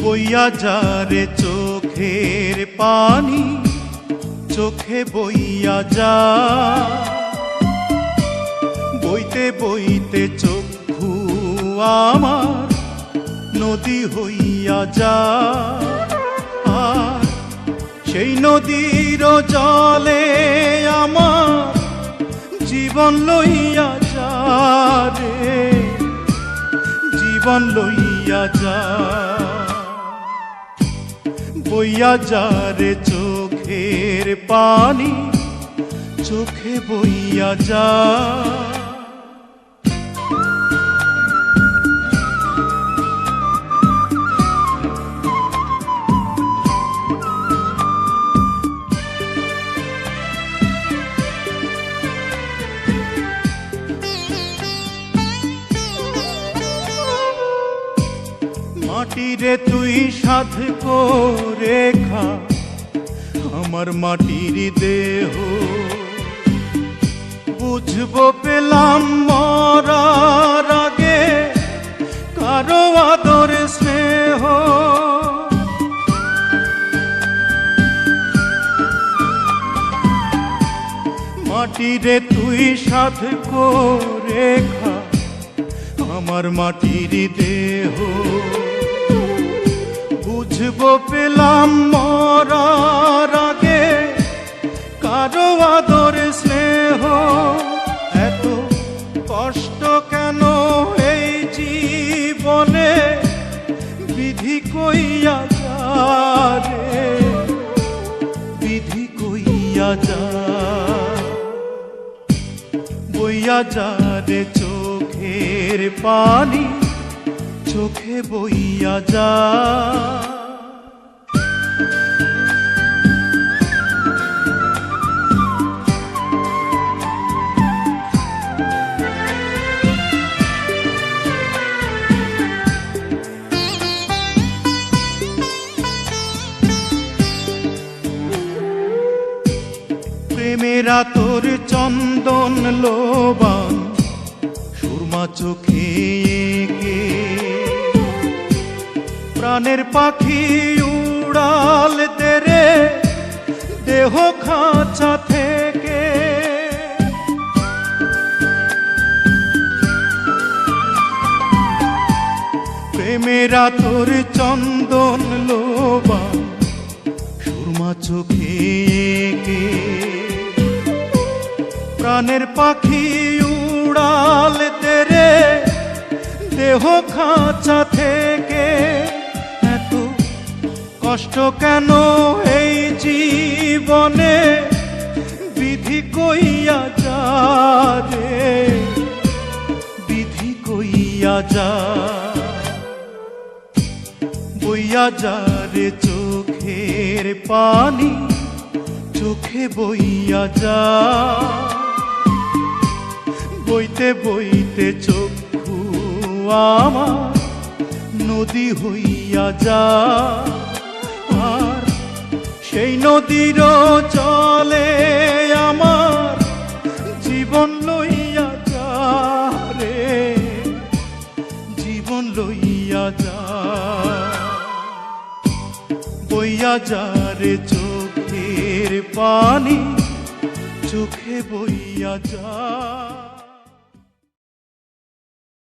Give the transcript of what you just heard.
বইয়া যারে চোখের পানি, চোখে বইয়া যা, বইতে বইতে চক্ষু আমার নদী হইয়া যা। আর সেই নদীর জলে আমার জীবন লইয়া যা রে, জীবন লইয়া যা। বইয়া যারে চোখের পানি, চোখে বইয়া যা। মাটিরে তুই সাধ করে খা আমার মাটির দেহ, বুঝবো পেলাম মরার আগে কারো আদর স্নেহ। মাটিরে তুই সাধ করে খা আমার মাটির দেহ, বুঝবো পেলাম মরার আগে কারো আদর স্নেহ। এত কষ্ট কেন এই জীবনে, বিধি কইয়া যা রে, বিধি কইয়া যা। বইয়া যা রে চোখের পানি, চোখে বইয়া যা। প্রেমেরা তোর চন্দন লোবান সুরমা চোখে এঁকে, প্রাণের পাখি উড়াল দে রে দেহ খাঁচা থেকে। প্রেমেরা তোর চন্দন লোবান সুরমা চোখে এঁকে, প্রাণের পাখি উড়াল দে রে দেহ খাঁচা থেকে। এত কষ্ট কেন এই জীবনে, বিধি কইয়া যা রে, বিধি কইয়া যা। বইয়া যা রে চোখের পানি, চোখে বইয়া যা। বইতে বইতে চক্ষু আমার নদী হইয়া যা। আর সেই নদীর জলে আমার জীবন লইয়া যা রে, জীবন লইয়া যা। বইয়া যা রে চোখের পানি, চোখে বইয়া যা।